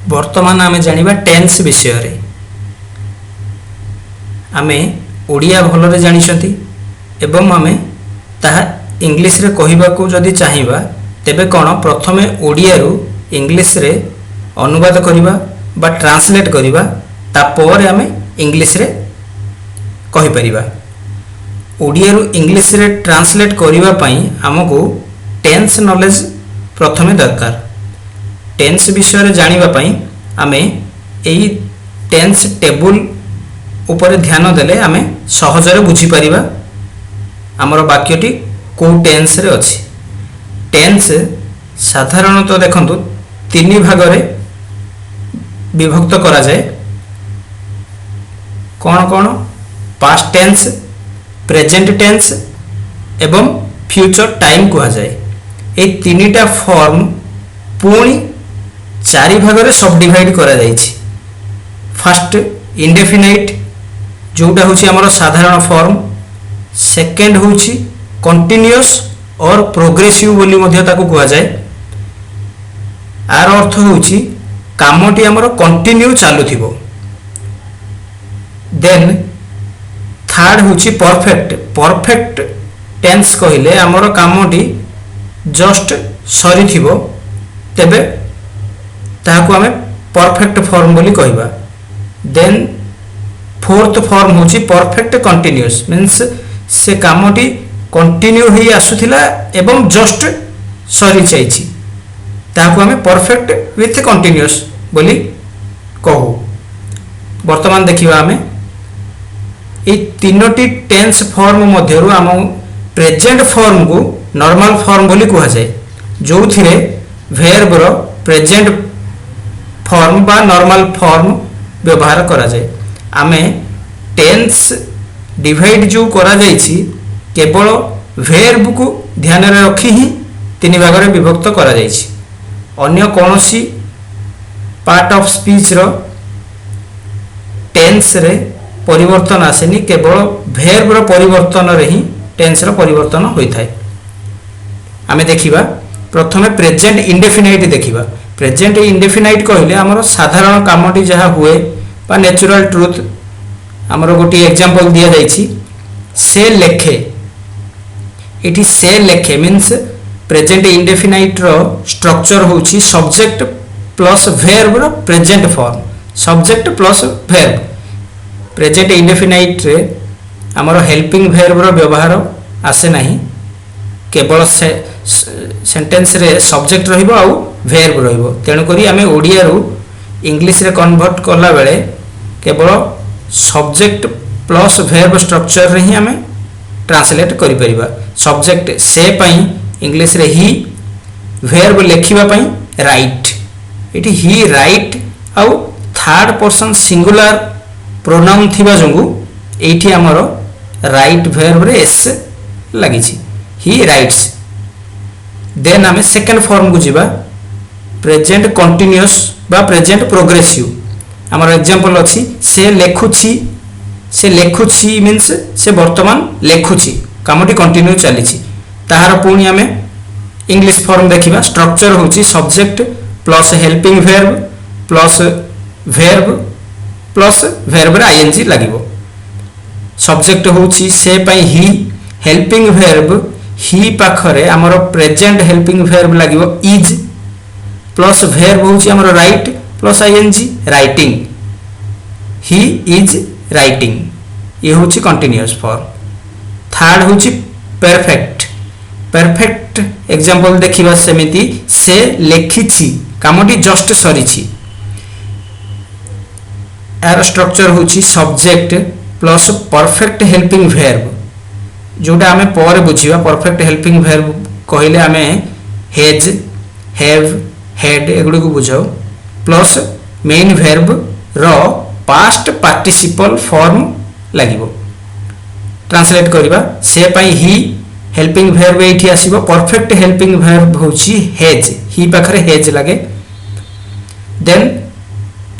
वर्तमान आमे जानिबा टेन्स विषय रे। आमे ओडिया भलरे जानिछंती एवं आमे ताहा इंग्लिश रे कहिबा को जदि चाहिबा तेबे कोन प्रथमे ओडिया रु इंग्लिश रे अनुवाद करिबा बा ट्रांसलेट करिबा तापर आमे इंग्लिश रे कहि परिबा। ओडिया रु इंग्लिश रे ट्रांसलेट करिबा पई हमकु टेन्स नॉलेज प्रथमे दरकार। टेन्स विषय रे जानिबा पई आमे एई टेन्स टेबल ऊपर ध्यान देले आमे सहजरे बुझी परिबा हमर वाक्यटी को टेन्स रे अछि। टेन्स साधारणतः देखंतु तीन भाग रे विभक्त करा जाए। कौन कौन? पास्ट टेन्स, प्रेजेंट टेन्स एवं फ्यूचर टाइम कहा जाए। ए तीनटा फॉर्म पुणी चारि भाग रे सब डिवाइड करा जाइछि। फर्स्ट इंडेफिनाइट जोटा होछि हमर साधारण फॉर्म, सेकंड होछि कंटीन्यूअस और प्रोग्रेसिव बोली मध्य ताको कहा जाए। आर अर्थ होछि कामटी हमर कंटिन्यू चालू थिबो। देन थर्ड होछि परफेक्ट। परफेक्ट टेन्स कहिले हमर कामटी जस्ट सरी थिबो तेबे ताको हमें परफेक्ट फॉर्म बोली कहिबा। देन फोर्थ फॉर्म होछि परफेक्ट कंटीन्यूअस, मींस से कामटी कंटिन्यू ही आसुथिला एवं जस्ट सरी जाइछि ताको हमें परफेक्ट विथ कंटीन्यूअस बोली कहू। वर्तमान देखिबा हमें ए तीनोटी टेन्स फॉर्म मध्यरु हम प्रेजेंट फॉर्म को नॉर्मल फॉर्म बोली कहा जाए, जो थिरे वर्ब रो प्रेजेंट फॉर्म बा नॉर्मल फॉर्म व्यवहार करा जाए। आमे टेन्स डिवाइड जो करा जाइछि केवल वर्ब को ध्यान रे रखी ही तीन भाग रे विभक्त करा जाइछि। अन्य कोनोसी पार्ट ऑफ स्पीच रो टेन्स रे परिवर्तन आसेनी, केवल वर्ब रो परिवर्तन रे ही टेन्स रो परिवर्तन होई थाए। आमे देखिबा प्रथमे प्रेजेंट इंडेफिनाइट देखिबा। प्रेजेंट इंडेफिनाइट कहले हमर साधारण कामटी जहा हुए बा नेचुरल ट्रुथ हमर गोटी एग्जांपल दिया जाइछि। से लेखे, इठी से लेखे मीन्स प्रेजेंट इंडेफिनाइट रो स्ट्रक्चर होछि सब्जेक्ट प्लस वर्ब रो present form, subject plus verb. Present indefinite रे हमर हेल्पिंग वर्ब रो व्यवहार आसे नाही, केवल सेंटेंस रे सब्जेक्ट रहिबो आ वर्ब रहिबो। तेणु करी आमे ओडिया रु इंग्लिश रे कन्वर्ट करला बेले केवल सब्जेक्ट प्लस वर्ब स्ट्रक्चर रे ही आमे ट्रांसलेट करि परिबा। सब्जेक्ट से पई इंग्लिश रे ही, वर्ब लेखिबा पई राइट, इटी ही राइट आ थर्ड पर्सन सिंगुलर प्रोनाउन थिबा जंगु एठी हमरो राइट वर्ब रे एस लागिछि, ही राइट्स। देन आमे सेकंड फॉर्म को जिबा, प्रेजेंट कंटीन्यूअस बा प्रेजेंट प्रोग्रेसिव। हमर एग्जांपल अछि से लेखुछि। से लेखुछि मीन्स से वर्तमान लेखुछि, कामटी कंटिन्यू चलिछि। ताहार पुणी आमे इंग्लिश फॉर्म देखिबा। स्ट्रक्चर होछि subject plus helping verb plus verb plus verb रे आईएनजी लागिबो। सब्जेक्ट होछि से पई ही, हेल्पिंग वर्ब ही पाखरे हमर प्रेजेंट हेल्पिंग वर्ब लागिबो इज, प्लस वर्ब होछि हमर write plus ING writing, he is writing. ये होछि कंटीन्यूअस फॉर्म। थर्ड होछि परफेक्ट। परफेक्ट एग्जांपल देखिबा सेमिति से लेखिछि, कामटी जस्ट सरीछि। यार स्ट्रक्चर होछि subject plus perfect helping verb, जोटा हमें पर बुझिबा। परफेक्ट हेल्पिंग वर्ब कहले हमें हैज, हैव, हैड एगुडी को बुझाओ, प्लस मेन वर्ब रो पास्ट पार्टिसिपल फॉर्म लागिबो। ट्रांसलेट करिबा से पई ही, हेल्पिंग वर्ब एठी आसीबो। परफेक्ट हेल्पिंग वर्ब होछि हैज, ही पाखरे हैज लागे। देन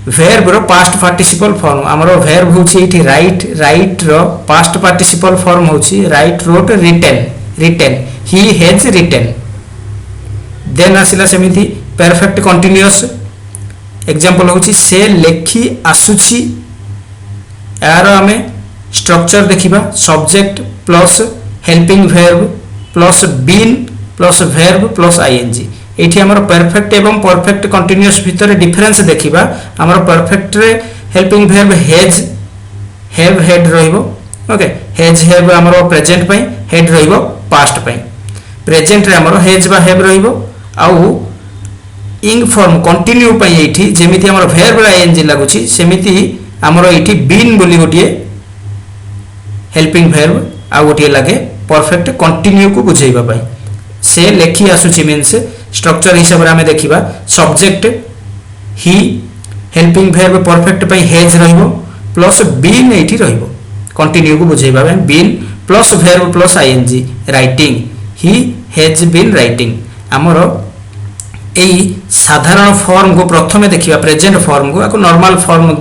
वर्ब रो पास्ट पार्टिसिपल फॉर्म, हमरो वर्ब होछि एठी राइट, राइट रो पास्ट पार्टिसिपल फॉर्म होछि write, wrote, written, written, he has written. Then आसिला सेमिति परफेक्ट कंटीन्यूअस एग्जांपल होची से लेखी आसुची यार आमे स्ट्रक्चर देखिबा subject plus helping verb plus been plus verb plus ING एठी हमर परफेक्ट एवं परफेक्ट कंटीन्यूअस भितर डिफरेंस देखिबा हमर परफेक्ट रे helping verb has have head रहिबो ओके हैज हैव हमर प्रेजेंट पई हेड रहिबो पास्ट पई प्रेजेंट रे हमर हैज बा हैव रहिबो आउ इंग फॉर्म कंटिन्यू पई एठी जेमिति हमर वर्ब रे आईएनजी लागुची सेमिति हमर एठी बीन बोली गोटिए हेल्पिंग वर्ब आ गोटिए लागे परफेक्ट कंटिन्यू को बुझाइबा पई से लेखी आसुची मीन्स स्ट्रक्चर हिसाब रे हमें देखिबा सब्जेक्ट ही हेल्पिंग वर्ब परफेक्ट पई हैज रहिबो प्लस बीन एठी रहिबो कंटिन्यू को बुझाइबा पई been plus verb plus ING writing ही हैज बीन राइटिंग हमरो एई साधारण फॉर्म को प्रथमे देखिबा प्रेजेंट फॉर्म को नॉर्मल फॉर्म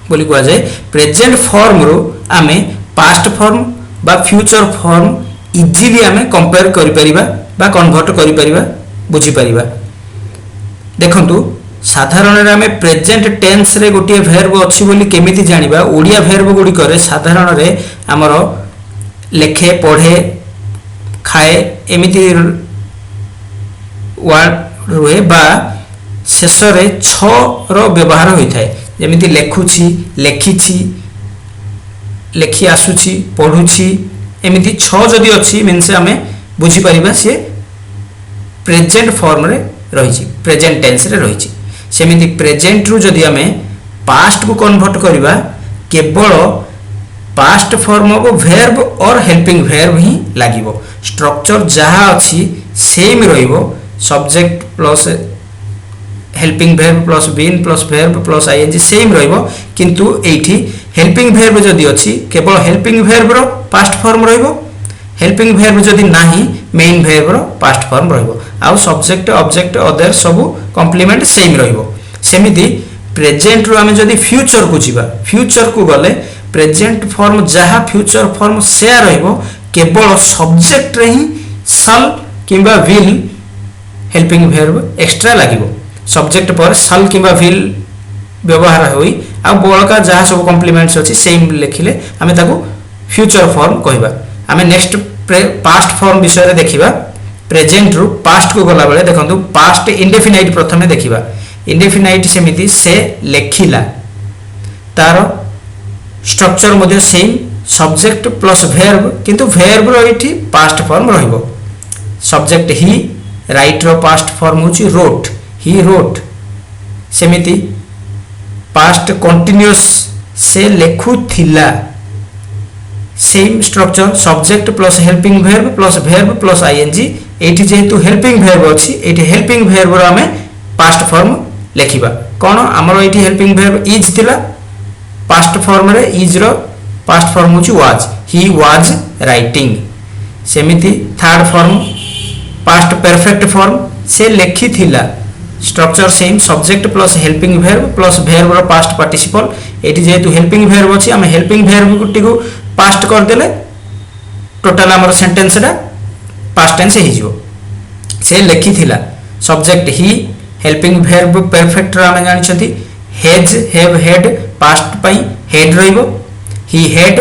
बोली कुआ जाय प्रेजेंट फॉर्म रो आमे पास्ट फॉर्म बा फ्यूचर फॉर्म इजीली आमे कंपेयर करि परिबा बा कन्वर्ट करि परिबा बुझी परिबा देखंतु साधारण रे आमे प्रेजेंट टेंस रे गोटिए वर्ब अछि बोली केमिति जानिबा ओडिया वर्ब गुडी करे साधारण रे हमरो लेखे पढे खाए एमिति वर्ड रुहे बा शेष रे छ रो व्यवहार होई थाए जेमिति लेखुची लेखिची लेखि आसुची पढुची एमिति छ जदी अछि मीन्स हमें बुझी परिबा से प्रेजेंट फॉर्म रे रहिची प्रेजेंट टेंस रे रहिची सेमिति प्रेजेंट रु जदी हमें पास्ट को कन्वर्ट करिबा केवल पास्ट फॉर्म ऑफ वर्ब और हेल्पिंग वर्ब ही लागिवो स्ट्रक्चर जहा अछि सेम रहिबो subject plus helping verb plus been plus verb plus ING same रहिबो किंतु एठी हेल्पिंग वर्ब जदी अछि केवल हेल्पिंग वर्ब रो पास्ट फॉर्म रहिबो हेल्पिंग वर्ब जदी नाही मेन वर्ब रो पास्ट फॉर्म रहिबो आ सब्जेक्ट ऑब्जेक्ट अदर सब कॉम्प्लीमेंट सेम रहिबो सेमिति प्रेजेंट रो हमें जदी फ्यूचर को जीवा फ्यूचर को गले प्रेजेंट फॉर्म जहा फ्यूचर फॉर्म से रहिबो केवल सब्जेक्ट रे ही शल किबा विल हेल्पिंग वर्ब एक्स्ट्रा लागिबो सब्जेक्ट पर शल किबा विल व्यवहार होई आ बळका जहा सब कॉम्प्लीमेंट्स अछि सेम लेखिले हमें ताको फ्यूचर फॉर्म कहबा हमें नेक्स्ट पास्ट फॉर्म विषय रे देखिबा प्रेजेंट रु पास्ट को गला बेले देखंतु पास्ट इंडेफिनाइट प्रथमे देखिबा इंडेफिनाइट सेमिति से लेखिला तार स्ट्रक्चर मध्ये सेम सब्जेक्ट प्लस वर्ब किंतु वर्ब रो इठी पास्ट फॉर्म रहिबो सब्जेक्ट ही राइट रो पास्ट फॉर्म होची रोट ही रोट सेमिति पास्ट कंटीन्यूअस से लेखुथिला same structure subject plus helping verb plus ING एठी जेतु हेल्पिंग वर्ब अछि एठी हेल्पिंग वर्ब रो हमें पास्ट फॉर्म लेखिबा कोन हमरो एठी हेल्पिंग वर्ब इज थिला पास्ट फॉर्म रे इज रो पास्ट फॉर्म होची वाज ही वाज राइटिंग सेमिति third form past perfect form से लेखिथिला structure same subject plus helping verb रो पास्ट पार्टिसिपल एठी जेतु हेल्पिंग वर्ब अछि हम हेल्पिंग वर्ब गुटी को पास्ट कर देले टोटल हमर सेंटेंस रा पास्ट टेंस हे जिवो से लेखिथिला सब्जेक्ट ही हेल्पिंग वर्ब परफेक्ट रा हम जानि छथि हैज हैव हेड पास्ट पई हेड रहिबो ही हेड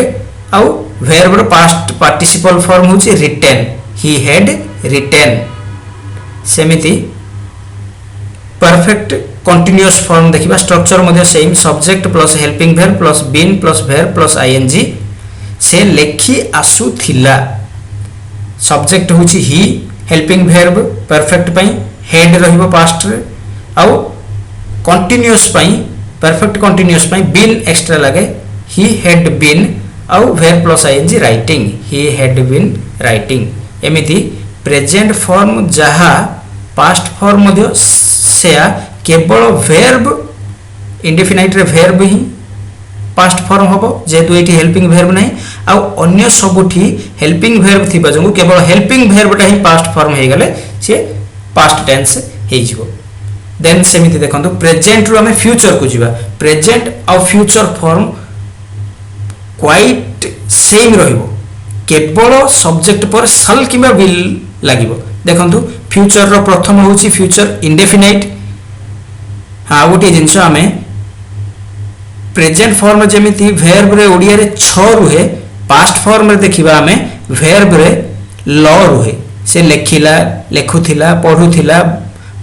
आउ वर्ब रो पास्ट पार्टिसिपल फॉर्म होची रिटेन ही हेड रिटेन सेमिति परफेक्ट कंटीन्यूअस फॉर्म देखिबा स्ट्रक्चर मध्ये same subject plus helping verb plus been plus verb plus ING से लेखि आसुथिला सब्जेक्ट होची ही हेल्पिंग वर्ब परफेक्ट पई हेड रहिबो पास्ट रे आउ कंटीन्यूअस पई परफेक्ट कंटीन्यूअस पई बीन एक्स्ट्रा लागे ही हेड बीन आउ verb plus ING writing he had been writing एमिति प्रेजेंट फॉर्म जहा पास्ट फॉर्म मध्ये सेया केवल वर्ब इंडेफिनाइट रे वर्ब ही पास्ट फॉर्म होबो जेतु एठी हेल्पिंग वर्ब नै आ अन्य सबुठी हेल्पिंग वर्ब थिबा जंगु केवल हेल्पिंग वर्बटा ही पास्ट फॉर्म हे गेले से पास्ट टेंस हे जिवो देन सेमिति देखंतु प्रेजेंट रो हमें फ्यूचर को जिवा प्रेजेंट और फ्यूचर फॉर्म क्वाइट सेम रहिबो केवल सब्जेक्ट पर शल किबा विल लागिबो देखंतु फ्यूचर रो प्रथम होची फ्यूचर इंडेफिनाइट हाँ गोटे जिनस आम प्रेजेंट फॉर्म जमीती भेर्ब रे ओडिया रे छ रुहे पास्ट फॉर्म रे देखिबा आमे भेर्ब रे ल रुहे से लेखिला लेखुथिला पढुथिला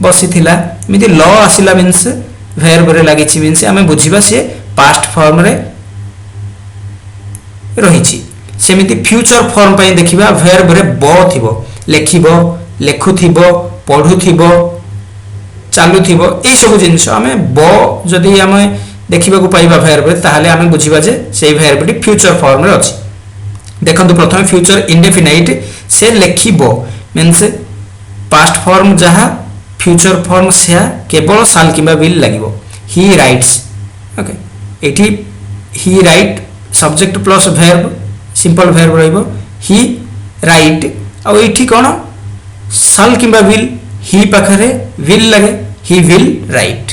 बसिथिला एमिति ल आसिला मीन्स भेर्ब रे लागिछि मीन्स आमे बुझिबा से पास्ट फॉर्म रे रहिछि सेमिति फ्यूचर फॉर्म पई देखिबा भेर्ब रे ब थिबो लेखिबो लेखुथिबो पढुथिबो चालुथिबो एई सब जिनिस आमे ब जदि आमे देखिबा को पाइबा भेर्ब रे ताहाले आमे बुझिबा जे सेई भेर्ब टी फ्यूचर फॉर्म रे अछि देखंतु प्रथमे फ्यूचर इंडेफिनाइट से लेखिबो मीन्स पास्ट फॉर्म जहा फ्यूचर फॉर्म से केवल साल किबा विल लागिबो ही राइट्स ओके एठी he write subject plus verb simple verb रहइबो ही राइट आ एठी कोन साल किबा विल ही पाखरे विल लगे ही विल राइट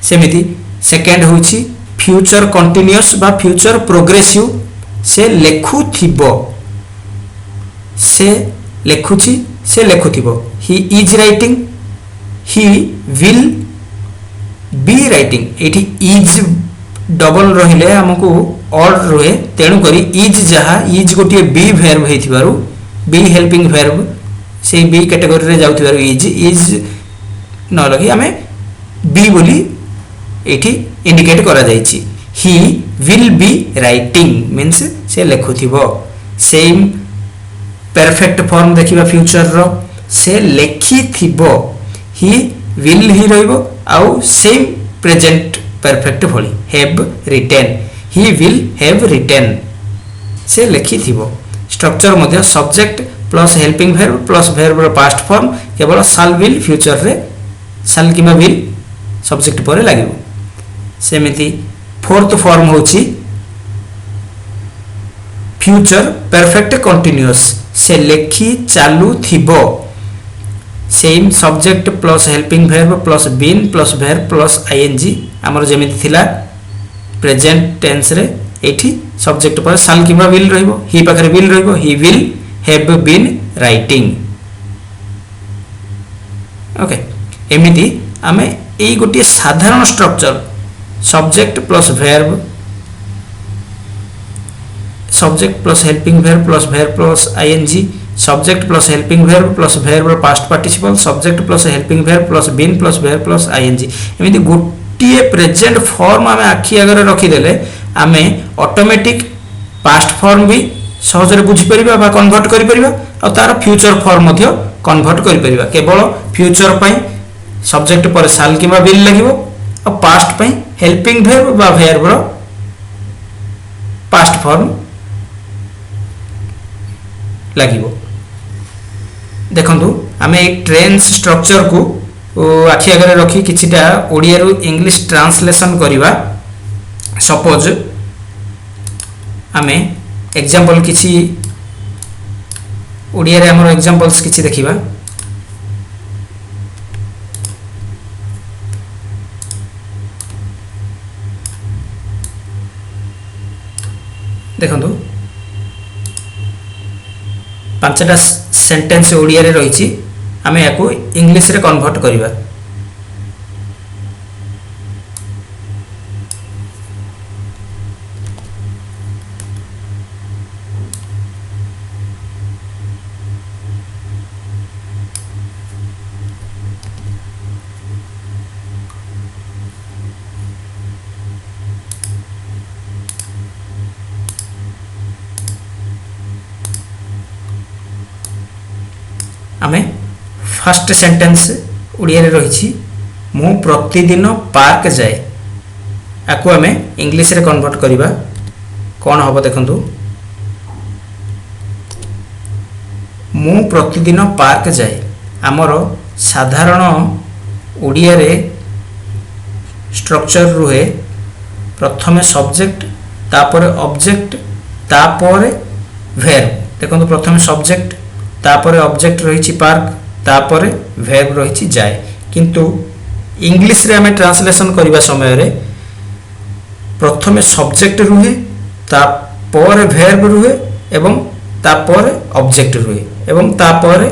सेमिति सेकेंड होछि फ्यूचर कंटीन्यूअस बा फ्यूचर प्रोग्रेसिव से लेखुथिबो से लेखुछि से लेखुथिबो he is writing he will be writing एठी इज डबल रहिले हमकु और रहे तेणु करी इज जहा इज गोटे बी भेर्ब हेथिबारु बी हेल्पिंग भेर्ब से बी कैटेगरी रे जाउथिबारु इज न लगी हमें बी बोली एठी इंडिकेट करा जायछि he will be writing means से लेखुथिबो सेम परफेक्ट फॉर्म देखिबा फ्यूचर रो से लेखिथिबो ही विल ही रहइबो आउ सेम प्रेजेंट परफेक्ट भली have written he will have written से लेखिथिबो स्ट्रक्चर मध्ये subject plus helping verb plus verb रो पास्ट फॉर्म केवल साल विल फ्यूचर रे साल किबा विल सब्जेक्ट परे लागिबो सेमिति फोर्थ फॉर्म होछि फ्यूचर परफेक्ट कंटीन्यूअस से लेखि चालू थिबो same subject plus helping verb plus been plus verb plus ING हमर जेमिति थिला प्रेजेंट टेंस रे एठी सब्जेक्ट पर साल किबा विल रहइबो ही पाखरे विल रहइबो he will have been writing okay एमिति आमे एई गोटे साधारण structure subject plus verb subject plus helping verb plus ING subject plus helping verb plus verb past participle subject plus helping verb plus been plus verb plus ING एमिति गोटे present form आमे आखि आगे रखी देले आमे ऑटोमेटिक पास्ट फॉर्म भी सहज रे बुझी परिबा बा कन्वर्ट करि परिबा आ तार फ्यूचर फॉर्म मध्ये कन्वर्ट करि परिबा केवल फ्यूचर पई सब्जेक्ट पर साल किबा विल लागिबो आ पास्ट पई हेल्पिंग भेर्ब बा भेर्ब रो पास्ट फॉर्म लागिबो देखंतु आमे एक टेंस स्ट्रक्चर को आखि आगे रखी किछिटा ओडिया रु इंग्लिश ट्रांसलेशन करिबा सपोज आमे एग्जांपल किछि ओडिया रे हमर एग्जांपल्स किछि देखिबा देखंतु पांचटा सेंटेंस ओडिया रे रहिछि आमे याको इंग्लिश रे कन्वर्ट करिबा आमे फर्स्ट सेंटेंस ओडिया रे रहिछि मु प्रतिदिन पार्क जाए आको आमे इंग्लिश रे कन्वर्ट करिबा कोन हबो देखंतु मु प्रतिदिन पार्क जाए हमर साधारण ओडिया रे स्ट्रक्चर रुहे प्रथमे सब्जेक्ट तापर ऑब्जेक्ट तापर भेर्ब देखंतु प्रथमे सब्जेक्ट तापर ऑब्जेक्ट रहिछि पार्क तापर भेर्ब रहिछि जाए किंतु इंग्लिश रे हमें ट्रांसलेशन करबा समय रे प्रथमे सब्जेक्ट रुहे तापर भेर्ब रुहे एवं तापर ऑब्जेक्ट रुहे एवं तापर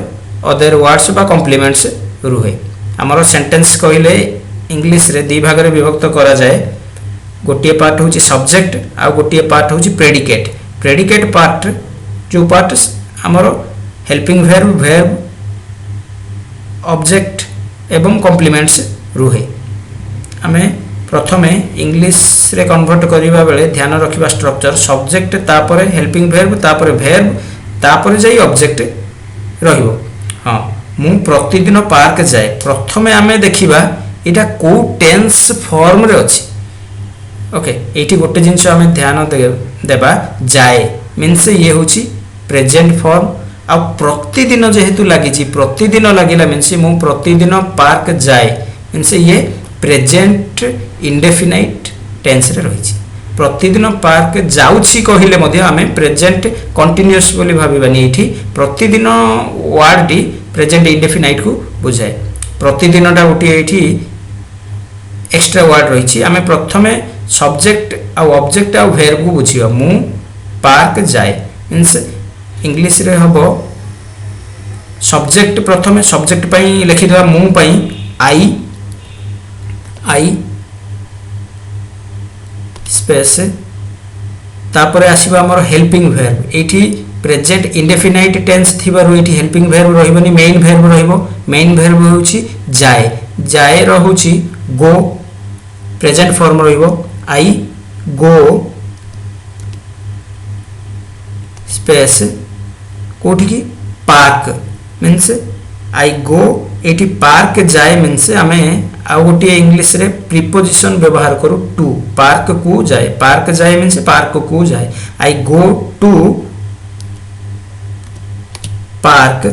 अदर वर्ड्स बा कॉम्प्लीमेंट्स रुहे आमर सेंटेंस कहले इंग्लिश रे दी भाग रे विभक्त करा जाए गोटे पार्ट होची सब्जेक्ट आ गोटे पार्ट होची प्रेडिकेट प्रेडिकेट पार्ट जो पार्ट आमर हेल्पिंग वर्ब वर्ब ऑब्जेक्ट एवं कॉम्प्लीमेंट्स रुहे आमे प्रथमे इंग्लिश रे कन्वर्ट करिबा बेले ध्यान रखिबा स्ट्रक्चर सब्जेक्ट तापरे हेल्पिंग वर्ब तापरे वर्ब तापरे जाई ऑब्जेक्ट रहिबो हां मु प्रतिदिन पार्क जाए प्रथमे आमे देखिबा एटा को टेंस फॉर्म रे अछि ओके एठी गोटे जिंस आमे ध्यान देबा जाए मींस ये होची प्रेजेंट फॉर्म आ प्रतिदिन जेहेतु लागी प्रतिदिन लागिला मींस मु प्रतिदिन पार्क जाए मींस ये प्रेजेंट इंडेफिनाइट टेंस रे रही प्रतिदिन पार्क जाउछि कहिले मध्ये आमे प्रेजेंट कंटीन्यूअस बोली भाबिबानी एठी प्रतिदिन वर्ड डी प्रेजेंट इंडेफिनाइट को बुझाए प्रतिदिन टा उठी एठी एक्स्ट्रा वर्ड रही आमे प्रथमे सब्जेक्ट आ ऑब्जेक्ट आ वर्ब को बुझियो मु पार्क जाए मींस इंग्लिश रे हबो सब्जेक्ट प्रथमे सब्जेक्ट पई लिखि देबा मु पई आई स्पेस तापरे आसीबा हमर हेल्पिंग वर्ब एठी प्रेजेंट इंडेफिनाइट टेंस थिबारु एठी हेल्पिंग वर्ब रहिबनी मेन वर्ब रहिबो मेन वर्ब होउची जाए जाए रहुची गो प्रेजेंट फॉर्म रहिबो आई गो स्पेस कोठी की park means I go eighty park जाए मींस आमे आ गोटे इंग्लिश रे प्रीपोजिशन व्यवहार करू टू पार्क को जाए मींस पार्क को जाए I go to park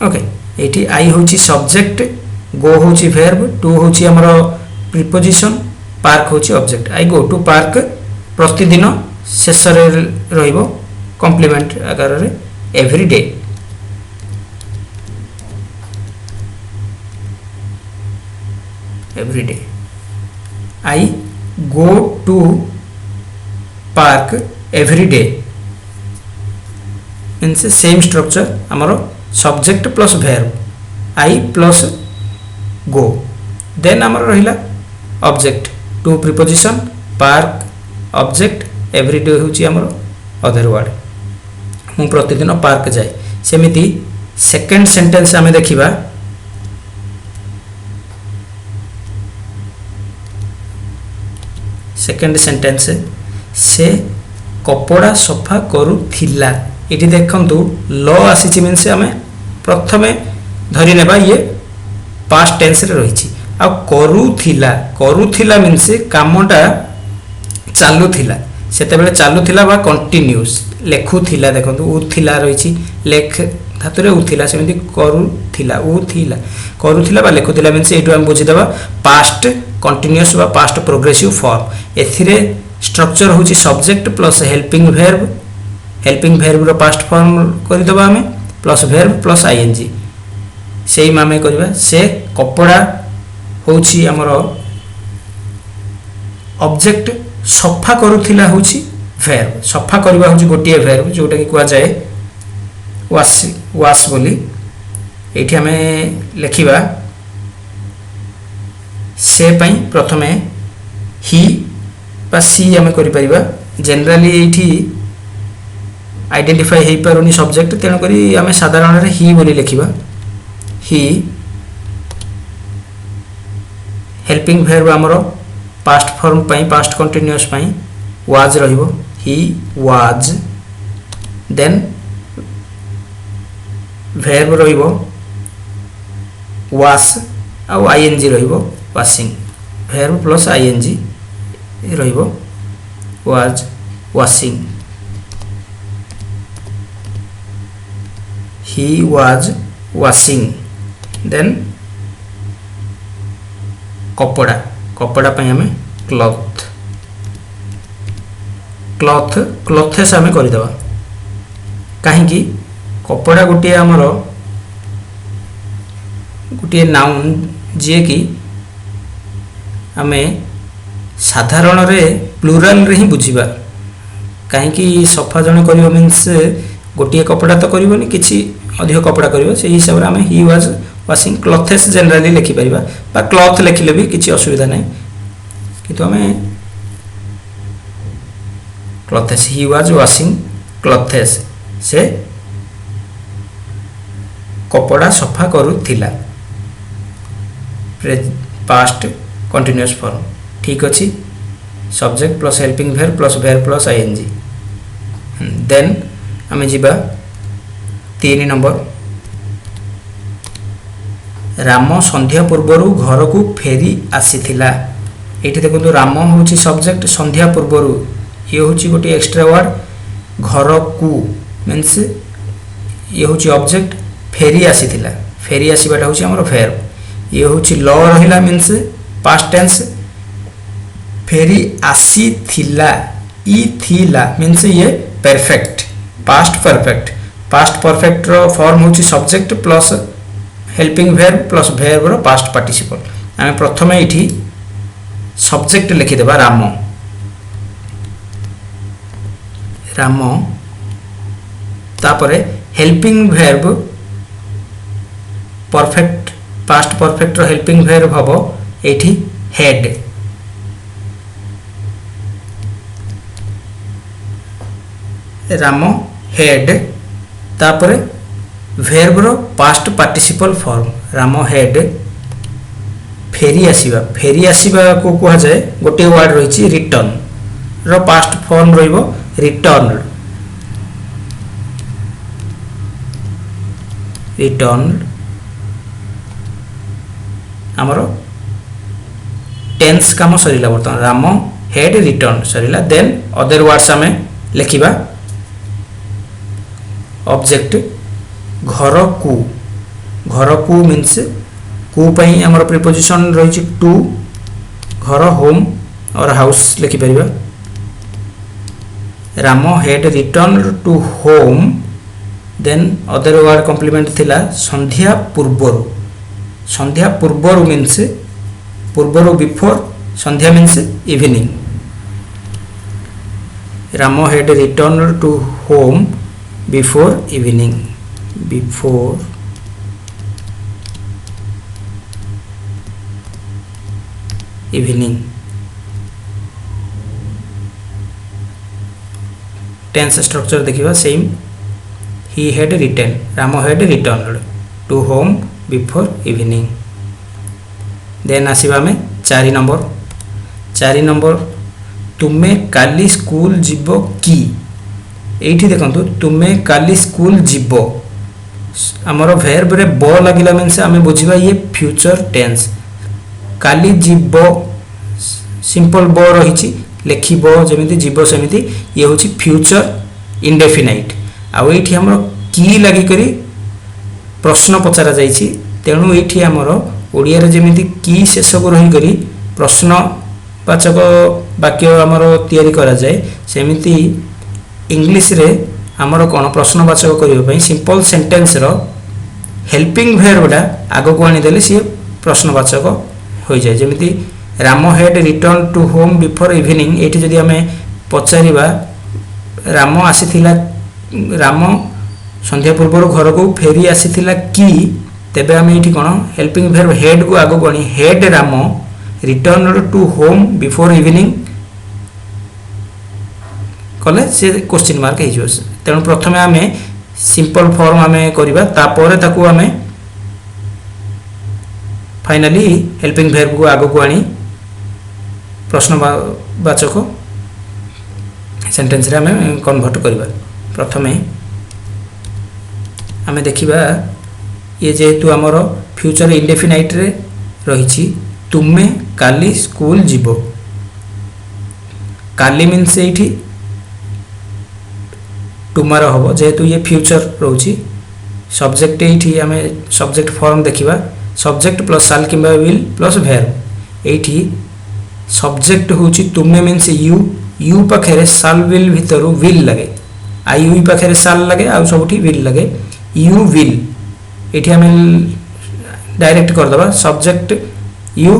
okay एटी आई होची सब्जेक्ट गो होची वर्ब टू होची हमरो प्रीपोजिशन पार्क होची object I go to park प्रतिदिन शेष रे रहिबो कॉम्प्लीमेंट आकार रे every day every day I go to park every day means same structure amaro subject plus verb I plus go then amaro rahila object to preposition park object every day hochi amaro other word mu pratidino park jae semiti second sentence ame dekhiba second sentence से कपड़ा सफा करूथिला इटी देखंतु ल आसीची means हमें प्रथमे धरि नेबा ये पास्ट टेंस रे रहिची आ करूथिला मींस कामटा चालुथिला सेते बेले चालुथिला बा कंटीन्यूअस लेखुथिला देखंतु उथिला रहिची लेख धातुरे उथिला सेमिति करूथिला बा लेखुथिला मींस एटु हम बुझि देबा पास्ट कंटीन्यूअस बा पास्ट प्रोग्रेसिव फॉर्म एथिरे स्ट्रक्चर होची सब्जेक्ट प्लस हेल्पिंग वर्ब रो पास्ट फॉर्म करि देबा हमें प्लस वर्ब प्लस आईएनजी सेही मामे करबा से कपड़ा होची हमरो ऑब्जेक्ट सफा करूथिला होची वर्ब सफा करबा होची गोटिए वर्ब जोटा कि कुआ जाए वाश बोली एठी हमें लिखिबा से पई प्रथमे ही बा सी हमें करि परिबा जनरली एठी आइडेंटिफाई हे पारुनी सब्जेक्ट तेन करी हमें साधारण रे ही बोली लिखिबा ही हेल्पिंग वर्ब हमरो पास्ट फॉर्म पई पास्ट कंटीन्यूअस पई वाज रहिबो ही वाज देन वर्ब रहिबो वाश आ आईएनजी रहिबो वाशिंग वर्ब प्लस आईएनजी रहिबो was washing he was washing then कपड़ा कपड़ा पे हमें क्लॉथ क्लॉथेस हमें कर देबा कहीं कपड़ा गोटे आमर गोटे नाउन जे कि आमे साधारण रे प्लूराल रे ही बुझिबा कहीं सफा जने करियो मींस गोटे कपड़ा तो करबोनी किछि अधिक कपड़ा करिवो से हिसाब रे हमें ही वाज वाशिंग क्लॉथेस जनरली लिखि परिबा बा क्लॉथ लिखिले भी किछि असुविधा नै किंतु हमें क्लॉथेस ही वाज वाशिंग क्लॉथेस से कपड़ा सफा करूथिला पास्ट कंटीन्यूअस फॉर्म ठीक अछि subject plus helping verb plus verb plus ING then हमें जीवा 3 नंबर राम संध्या पूर्वरु घर को फेरी आसीथिला एठी देखंतु राम होची सब्जेक्ट संध्या पूर्वरु ये होची गोटे एक्स्ट्रा वर्ड घर को मींस ये होची ऑब्जेक्ट फेरी आसीथिला फेरी आसीबाटा होची हमर वर्ब ये होची ल रहिला मींस पास्ट टेंस फेरी आसीथिला ई थिला मींस ये परफेक्ट पास्ट परफेक्ट रो फॉर्म होची subject plus helping verb plus verb रो पास्ट पार्टिसिपल आमे प्रथमे एठी सब्जेक्ट लिखि देबा राम तापरे helping verb perfect past perfect रो हेल्पिंग वर्ब हबो एठी हेड राम हेड तापरे वर्ब रो past participle form Ram had फेरी आसीबा को कहा जाए गोटे वर्ड रही रिटर्न रो पास्ट फॉर्म रहिबो रिटर्न हमरो टेंस काम सरिला बर्तमान राम हेड रिटर्न सरिला देन अदर वर्ड्स हमें लिखिबा ऑब्जेक्ट घर को मीन्स को पई हमर प्रीपोजिशन रही टू घर होम और हाउस लिखि परिबा Ram had return to home then other word complement थिला संध्या पूर्वरु मीन्स पूर्वरु बिफोर संध्या means evening Ram had return to home before evening tense structure देखिबा सेम ही had return Ram had return to home before evening then आसीबा में 4 नंबर तुमे काली स्कूल जीवो की एठी देखंतु तुमे काली स्कूल जीवो हमरो वर्ब रे ब लागिला मींस हमें बुझिबा ये फ्यूचर टेंस काली जीवो सिंपल ब रहिछि लेखिबो जेमिति जीवो सेमिति ये होछि फ्यूचर इंडेफिनाइट आ एठी हमरो की लागि करी प्रश्न पचरा जाइछि तेनु एठी हमरो ओडिया रे जेमिति की शेष को रही करी प्रश्नवाचक वाक्य हमरो तयारी करा जाय सेमिति इंग्लिश रे हमरो कोन प्रश्नवाचक करियो पई सिंपल सेंटेंस रो हेल्पिंग वर्बडा आगो को आनी देले सी प्रश्नवाचक होई जाय जेमिति Ram had return to home before evening एठी जदी हमें पचारिबा राम आसीथिला राम संध्या पूर्व घर को फेरी आसीथिला की तेबे हमें एठी कोन हेल्पिंग वर्ब हेड को आगो कोनी head Ram return to home before evening कले से क्वेश्चन मार्क हे जोस तेनु प्रथमे हमें सिंपल फॉर्म हमें करिबा तापर ताकू हमें फाइनली हेल्पिंग वर्ब को आगो को आनी प्रश्नवाचक सेंटेंस रे हमें कन्वर्ट करिबा प्रथमे हमें देखिबा ये जेहेतु हमरो फ्यूचर इंडेफिनाइट रे रहिछि तुमे काली स्कूल जीवो काली मीन्स एठी टुमारो हबो जेहेतु ये फ्यूचर रहउछि सब्जेक्ट एठी हमें सब्जेक्ट फॉर्म देखिबा सब्जेक्ट प्लस शाल किबा विल प्लस वर्ब एठी सब्जेक्ट होछि तुमे मीन्स यू पाखरे शाल विल भितरु विल लगे आई यू पाखरे शाल लगे आ सबठी विल लगे यू विल एठी हमें डायरेक्ट कर दबा सब्जेक्ट यू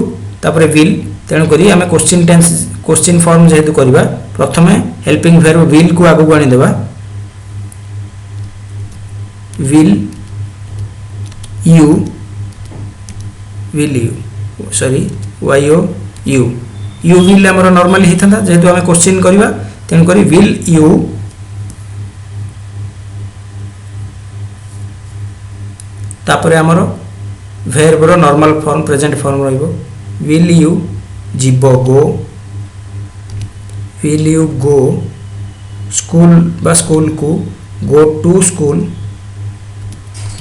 तापरे विल तेनु करी हमें क्वेश्चन फॉर्म जेहेतु करबा प्रथमे हेल्पिंग वर्ब विल को आगु आनी देबा will you will you sorry Y O U you will आमर नॉर्मली होता जेहेतु आम क्वेश्चन करवा तेणुक विल यू तापर आमर भेर्बर नॉर्मल फॉर्म प्रेजेंट फॉर्म रहिबो विल यू जीव go will you go school बा स्कूल को go to school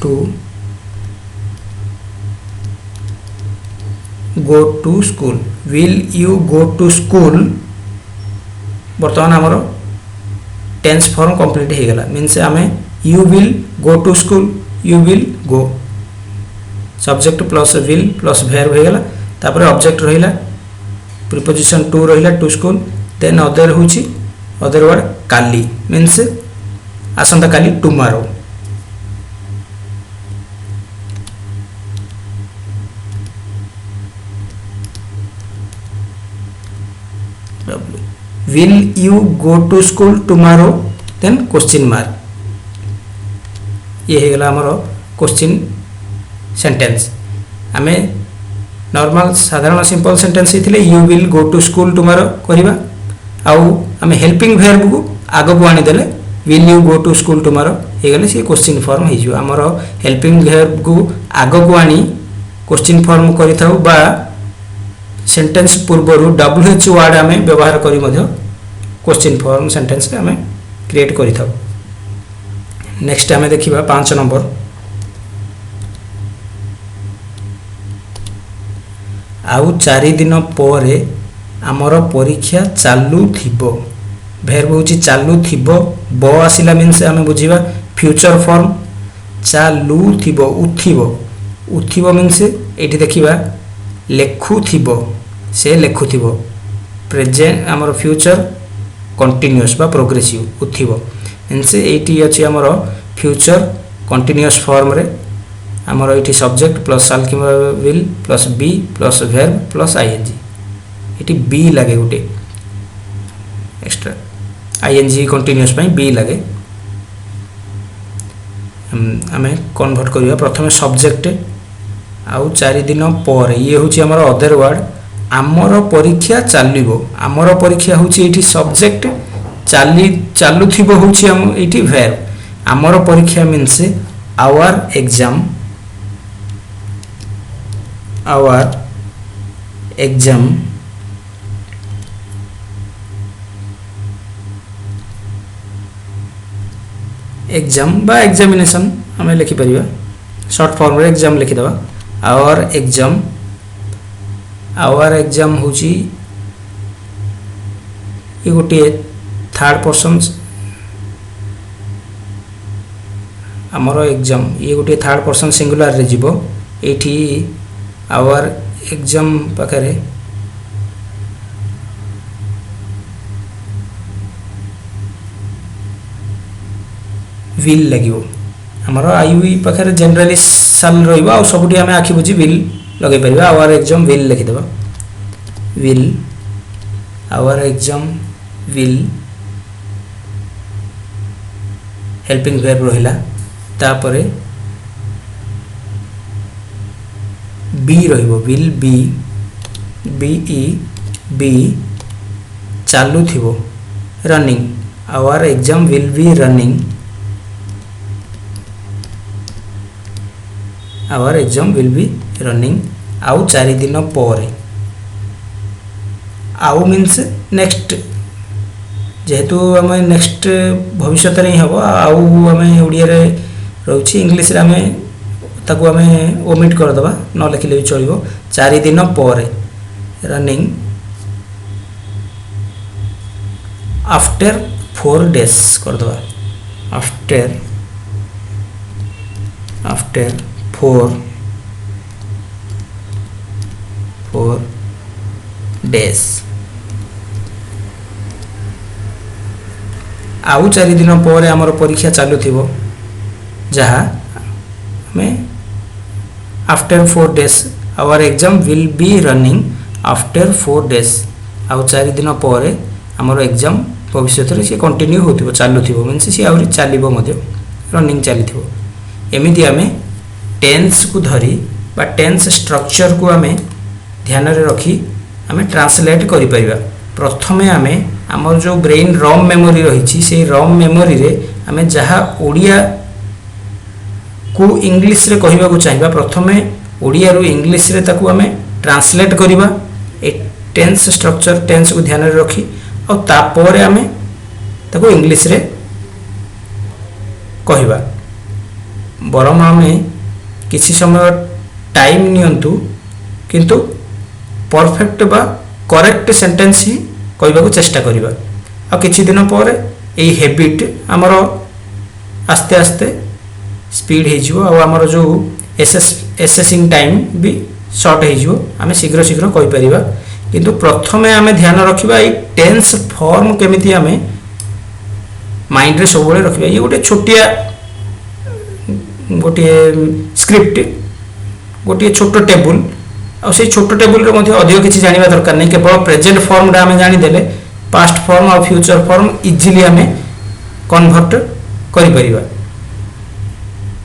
to go to school will you go to school बर्तमान आमर टेंस फॉर्म कंप्लीट हो गला मीन्स आम you will go to school you will go subject plus will plus verb हो गला तापर ऑब्जेक्ट रहिला प्रीपोजिशन टू रहिला टू स्कूल देन अदर होची अदर वर्ड काली मीन्स आसंता काली tomorrow will you go to school tomorrow then question mark ये गला हमर क्वेश्चन सेंटेंस आमे नॉर्मल साधारण सिंपल सेंटेंस हिथिले you will go to school tomorrow करिबा आउ आमे हेल्पिंग वर्ब को आगो को आनी देले will you go to school tomorrow हे गले से क्वेश्चन फॉर्म हे जो हमर हेल्पिंग वर्ब को आगो को आनी क्वेश्चन फॉर्म करिथाउ बा सेंटेंस पूर्वरु डब्ल्यूएच वर्ड आमे व्यवहार करी मध्य क्वेश्चन फॉर्म सेंटेंस आमे क्रिएट करिथाउ नेक्स्ट आमे देखिबा 5 नंबर आउ 4 दिन पर आमर परीक्षा चालू थिबो भेर्ब होची चालू थिबो ब आसिला मीन्स आमे बुझिबा फ्यूचर फॉर्म चालू थिबो उथिबो मीन्स एठी देखिबा लेखु थिबो से लेखु थिबो प्रेजेंट आमर फ्यूचर कंटीन्यूअस बा प्रोग्रेसिव उथिबो मीन्स एठी अछि आमर फ्यूचर कंटीन्यूअस फॉर्म रे आमर एठी सब्जेक्ट प्लस साल कि will plus be plus verb plus ING एठी बी लागे गुटे एक्स्ट्रा आईएनजी कंटीन्यूअस पई बी लागे आमे कन्वर्ट करिया प्रथमे सब्जेक्ट आउ 4 दिन पर ये होची हमर अदर वर्ड आमर परीक्षा चालिबो आमर परीक्षा होची एठी सब्जेक्ट चालू थिबो होची हम एठी वर्ब आमर परीक्षा मीन्स आवर एग्जाम एग्जाम बा एग्जामिनेशन हमें लिखि परिबा शॉर्ट फॉर्म रे एग्जाम लिखि दबा आवर एग्जाम होची ये गोटे थर्ड पर्सन आमर एग्जाम ये गोटे थर्ड पर्सन सिंगुलर रे जीवो एठी आवर एग्जाम पाखरे विल लगिवो हमर आईवी पाखरे जनरली साल रहइबो आ सबुठी हमें आखि बुझी विल लगे परिबा आवर एग्जाम विल लिखि देबा will our exam will helping verb रहिला तापरे बी रहिबो विल बी बीई बी चालू थिबो running our exam will be running our exam will be running आउ 4 दिन पर आउ मीन्स नेक्स्ट जेहेतु आम नेक्स्ट भविष्य रे ही हम आउ आम ओडिया रे रहउछि इंग्लिश रे आम ताकू आम ओमिट कर दबा न लिखिले भी चलिबो 4 दिन पर रनिंग आफ्टर 4 days कर दबा आफ्टर 4 days आउ 4 दिन पर आमर परीक्षा चालू थिबो जहा हमें after 4 days our exam will be running after 4 days आउ 4 दिन पर आमर एग्जाम भविष्य रे से कंटिन्यू होतिबो चालू थिबो मींस से आउरी चालिबो मध्ये रनिंग चालिथिबो एमिति आमे टेन्स को धरी बा टेन्स स्ट्रक्चर को आमे ध्यान रे रखी आमे ट्रांसलेट करि परिबा। प्रथमे आमे हमर जो ब्रेन रॉम मेमोरी रही से रॉम मेमोरी रे आमे जहाँ ओडिया को इंग्लिश रे कहबा को चाहिबा प्रथमे ओडिया रो इंग्लिश रे ताकू आमे ट्रांसलेट करिबा ए टेन्स स्ट्रक्चर टेन्स को ध्यान रे रखी और तापर आमे ताकू इंग्लिश रे कहबा। बरम आमे किसी समय टाइम नियंतु किंतु परफेक्ट बा करेक्ट सेंटेंस ही कहबा को चेष्टा करिबा। आ किछि दिन पर एई हैबिट हमर आस्ते आस्ते स्पीड हे जिवो आ हमर जो एसेसिंग टाइम भी शॉर्ट हे जिवो आमे शीघ्र शीघ्र कहि परिबा। किंतु प्रथमे आमे ध्यान रखिबा एई टेंस फॉर्म केमिति आमे माइंड रे सब बेले रखिबा। ये गोटे छोटिया गोटे स्क्रिप्ट गोटे छोट टेबुल आ से छोट टेबुल रे मध्ये अधिक किछि जानिबा दरकार नै केवल प्रेजेंट फॉर्म रा आमे जानि देले पास्ट फॉर्म और फ्यूचर फॉर्म इजीली आमे कन्वर्ट करि परिबा।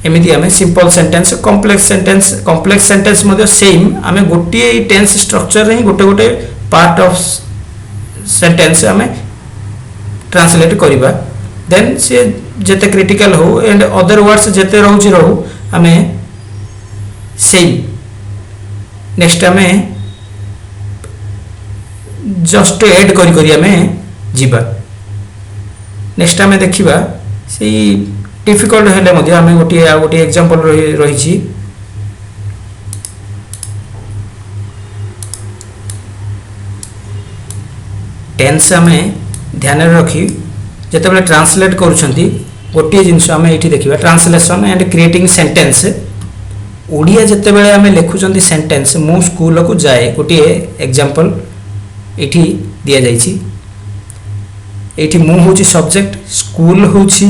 एमिति आमे सिंपल सेंटेंस कॉम्प्लेक्स सेंटेंस मध्ये सेम आमे गोटे टेंस स्ट्रक्चर रे गोटे गोटे पार्ट ऑफ सेंटेंस आमे ट्रांसलेट करिबा। देन से जेते क्रिटिकल हो एंड अदर वर्ड्स जेते रहउची रहू आमे सेम नेक्स्ट आमे जस्ट ऐड करी करी आमे जीवा। नेक्स्ट आमे देखिबा सेई डिफिकल्ट हेले मध्ये आमे गोटे एग्जांपल रही छी। टेंस आमे ध्यान रखी जेते बेले ट्रांसलेट करूछंती गोटे जिंस आमे एठी देखिबा translation and creating sentence. Odia जेते बेले आमे लेखुछंती सेंटेंस मु स्कूल को जाए गोटे एग्जांपल एठी दिया जाई छी। एठी मु होची सब्जेक्ट स्कूल होची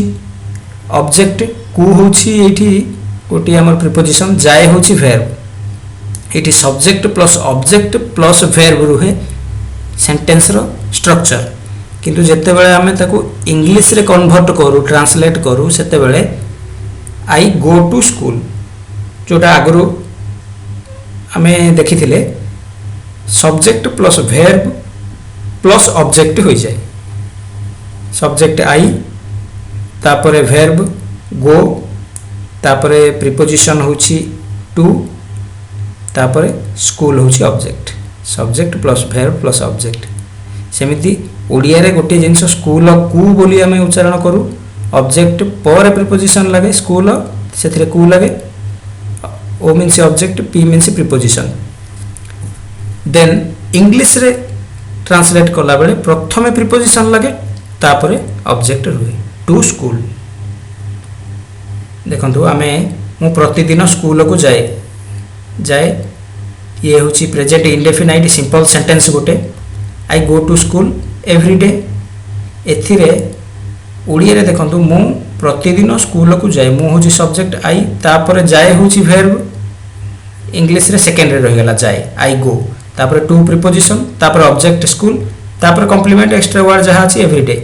ऑब्जेक्ट कु होची एठी गोटे हमर प्रीपोजिशन जाए होची वर्ब। एठी subject plus object plus verb रुहे सेंटेंस रो स्ट्रक्चर। किंतु जेते बेले आमे ताको इंग्लिश रे कन्वर्ट करू ट्रांसलेट करू सेते बेले आई गो टू स्कूल जोटा आगरो आमे देखिथिले subject plus verb plus object हो जाए। सब्जेक्ट आई तापरे वर्ब गो तापरे प्रीपोजिशन होची टू तापरे स्कूल होची object subject plus verb plus object. सेमिति ओडिया रे गोटे जिंस स्कूल कु बोली आमे उच्चारण करू ऑब्जेक्ट पर प्रीपोजिशन लागे स्कूल सेथिरे कु लागे O means object P means preposition. Then English रे ट्रांसलेट कला बेले प्रथमे प्रीपोजिशन लागे तापरे ऑब्जेक्ट रुहे टू स्कूल। देखंतु आमे मु प्रतिदिन स्कूल को जाए ये होची प्रेजेंट इंडेफिनाइट सिंपल सेंटेंस गोटे I go to school every day. एथिरे ओडिया रे देखंतु मु प्रतिदिन स्कूल को जाए मु होची सब्जेक्ट आई तापरे जाए होची वर्ब इंग्लिश रे सेकेंड रे रह गेला जाए आई गो तापरे टू प्रीपोजिशन तापरे ऑब्जेक्ट स्कूल तापरे कॉम्प्लीमेंट एक्स्ट्रा वर्ड जहाँ अछि एवरीडे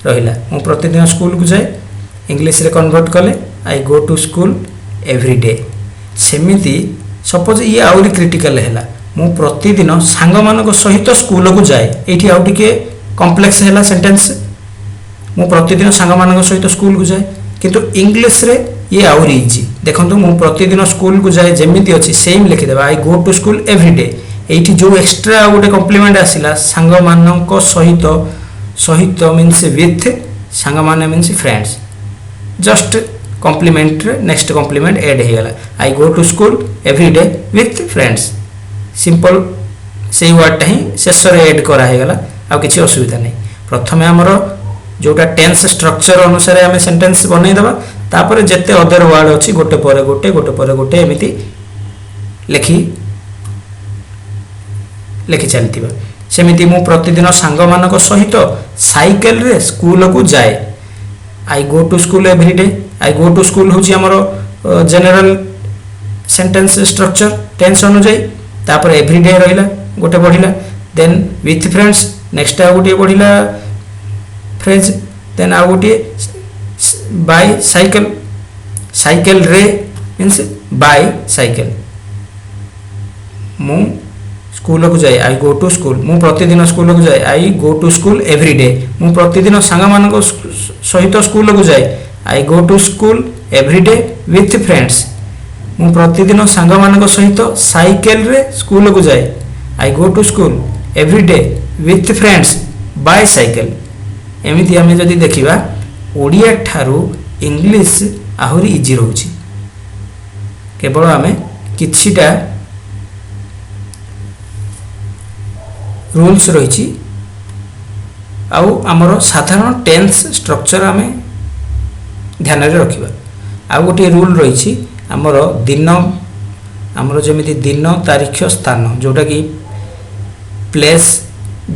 रहिला। मु प्रतिदिन स्कूल को जाए इंग्लिश रे कन्वर्ट कले I go to school everyday. सेमिति सपोज ये आउरी क्रिटिकल हैला मु प्रतिदिन सांग मानक सहित स्कूल को जाए एठी आउ टिके कॉम्प्लेक्स हैला सेंटेंस मु प्रतिदिन सांग मानक सहित स्कूल को जाए किंतु इंग्लिश रे ये आउरी इजी। देखंतु मु प्रतिदिन स्कूल को जाए जेमिति अछि सेम लिखि देबा आई गो टू स्कूल एवरीडे। एठी जो एक्स्ट्रा गोटे कॉम्प्लीमेंट आसिला सांग मानक सहित सहित मीन्स विथ सांग मान means friends just complement next complement add हे गला I go to school everyday with friends simple सेही वर्ड ही शेष रे ऐड करा हे गला आ किछि असुविधा नै। प्रथमे हमर जोटा टेंस स्ट्रक्चर अनुसार आमे सेंटेंस बनै दबा तापरे जेते अदर वर्ड अछि गोटे पर गोटे एमिति लिखि चलतिबा। सेमिति मु प्रतिदिन सांग मानक सहित साइकेल रे स्कूल को जाए I go to school everyday. I go to school होची हमर जनरल सेंटेंस स्ट्रक्चर टेंस अनुसार तापर एवरीडे रहिला गोटे बढ़िला देन विथ फ्रेंड्स नेक्स्ट आ गोटे बढ़िला फ्रेज देन आ गोटे बाय साइकिल रे मींस बाय साइकेल मु स्कूल को जाए आई गो टू स्कूल मु प्रतिदिन स्कूल को जाए I go to school every day मु प्रतिदिन सांग मान सहित स्कूल को जाए I go to school every day with friends मु प्रतिदिन सांग मान सहित साइकेल रे स्कूल को जाए I go to school every day with friends by cycle एमिति आमे जदि देखिबा ओडिया ठारू इंग्लिश आहुरी इजी रहउची केवल आमे किछिटा रूल्स रही आमर साधारण टेन्स स्ट्रक्चर आम ध्यान रखा आउ गोटे रूल रही आमर दिन आमर जमी दिन तारीख स्थान जोटा कि प्लेस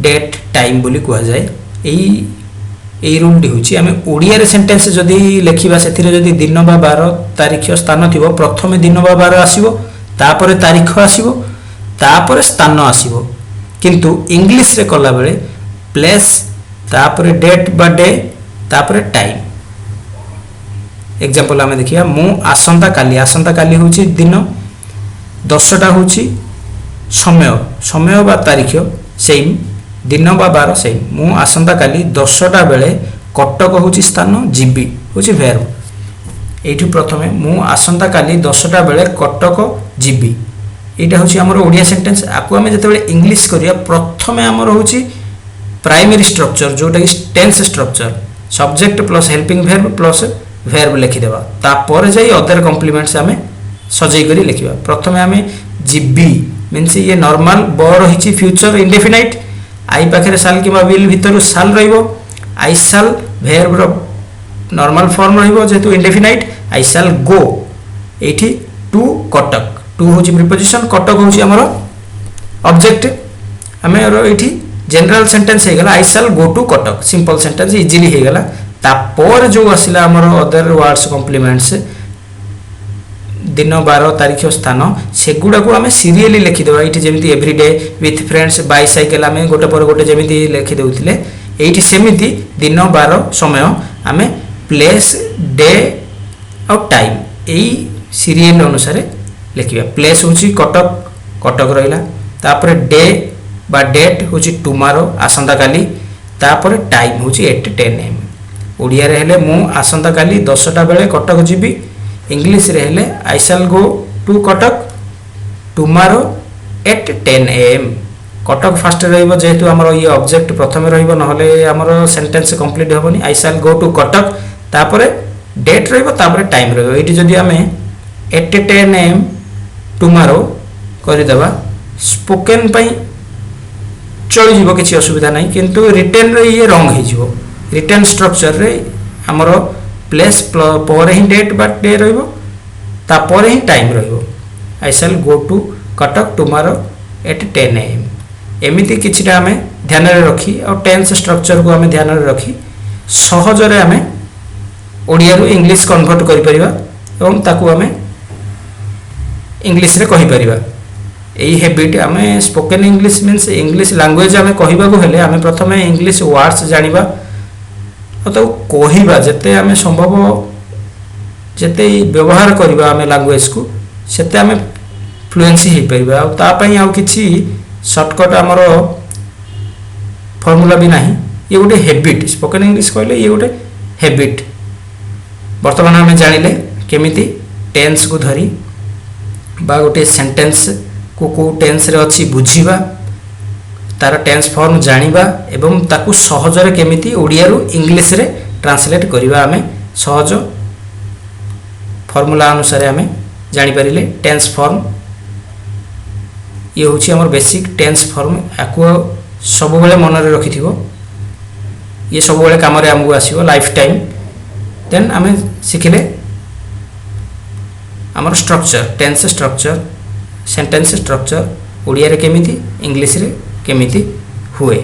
डेट टाइम बोली कह जाए यही रूलटी हूँ आम ओडिया सेंटेंस जदि लिखा से दिन बा बार तारीख स्थान थी प्रथम दिन बा बार आसो तापर तारीख आसो तापर स्थान आसो किंतु इंग्लिश रे कला बेले प्लेस तापर डेट बा डे तापर टाइम एग्जांपल आमे देखिया मु आसंता काली होची दिन 10टा होची समय समय बा तारीख सेम दिन बा बार सेम मु आसंता काली 10टा बेले कटक होची स्थान जीबी होची verb एठु प्रथमे मु आसंता काली 10टा बेले कटक जीबी एटा होची हमर ओडिया सेंटेंस आकु हमें जते बेले इंग्लिश करिया प्रथमे हमर होची प्राइमरी स्ट्रक्चर जोटा कि tense structure subject plus helping verb plus verb लिखि देबा तापर जाई अदर कॉम्प्लीमेंट्स हमें सजै करी लिखिबा प्रथमे हमें जीबी मींस ये नॉर्मल ब रहिची फ्यूचर इंडेफिनाइट आई पाखरे साल किबा विल भितर साल रहइबो आई साल वर्ब रो नॉर्मल फॉर्म रहइबो जेतु इंडेफिनाइट आई साल गो एठी टू कटक टू हूँ प्रिपोजिशन कटक हूँ आमर ऑब्जेक्ट आम ये जनरल सेंटेंस हो गला I shall go to Cuttack simple sentence easily हो गला तापर जो आसला आमर अदर वर्ड्स कॉम्प्लीमेंट्स दिन बार तारीख स्थान सेगुड़ा को आम सीरियली लिखिदेवा ये जमी everyday with friends by cycle आम गोटे पर गोटे जमी लिखिदे ये सेमती दिन बार समय आम प्लेस डे और टाइम यही सीरियल अनुसार लिखिबा प्लेस होची कटक कटक रहिला तापर डे बा डेट होची टुमारो आसंता काली तापर टाइम होची 8:10 am ओडिया रे हेले मु आसंता काली 10टा बेले कटक जीबी इंग्लिश रे हेले I shall go to Cuttack tomorrow 8:10 am Cuttack first रहइबो जेहेतु हमर ये ऑब्जेक्ट प्रथमे रहइबो नहले हमर सेंटेंस कंप्लीट होबनी I shall go to Cuttack तापर डेट रहइबो तापर टाइम रहइबो एठी जदी हमें 8:10 am टुमारो करदेवा स्पोकेन पाई चली जीवो किसी असुविधा नहीं किंतु रिटर्न रे ये रंग हो जीवो रिटर्न स्ट्रक्चर रे हमर प्लेस पर ही डेट बा डे रहइबो ता पर ही टाइम रहइबो I shall go to Cuttack tomorrow 8:10 am एमिति किछिटा हमें ध्यान रे रखी और टेंस स्ट्रक्चर को हमें ध्यान रे रखी सहज रे हमें ओडिया रो इंग्लिश कन्वर्ट करि परिबा एवं ताकू हमें इंग्लिश रे कहि परिबा एही हैबिट आमे spoken English means English language आमे कहिबा को हेले आमे प्रथमे इंग्लिश वर्ड्स जानिबा तो कहिबा जते आमे संभव जते व्यवहार करिबा आमे लैंग्वेज को सेते आमे फ्लुएंसी हे परिबा आ ता पई आ किछि शॉर्टकट हमर फार्मूला भी नाही ये गोटे हैबिट स्पोकन इंग्लिश कहले ये गोटे हैबिट वर्तमान आमे जानिले केमिति टेंस को धरी बा गोटे सेंटेंस को टेंस रे अछि बुझीबा तार टेंस फॉर्म जानिबा एवं ताकू सहज रे केमिति ओडिया रो इंग्लिश रे ट्रांसलेट करिबा हमें सहज फार्मूला अनुसार हमें जानि परिले टेंस फॉर्म ये होछि हमर बेसिक टेंस फॉर्म आकु सब बेले मन रे रखिथिबो ये सब बेले काम रे हमगु आसीबो लाइफ टाइम देन हमें सिखिले हमर structure tense structure sentence structure Odia रे केमिति इंग्लिश रे केमिति हुए।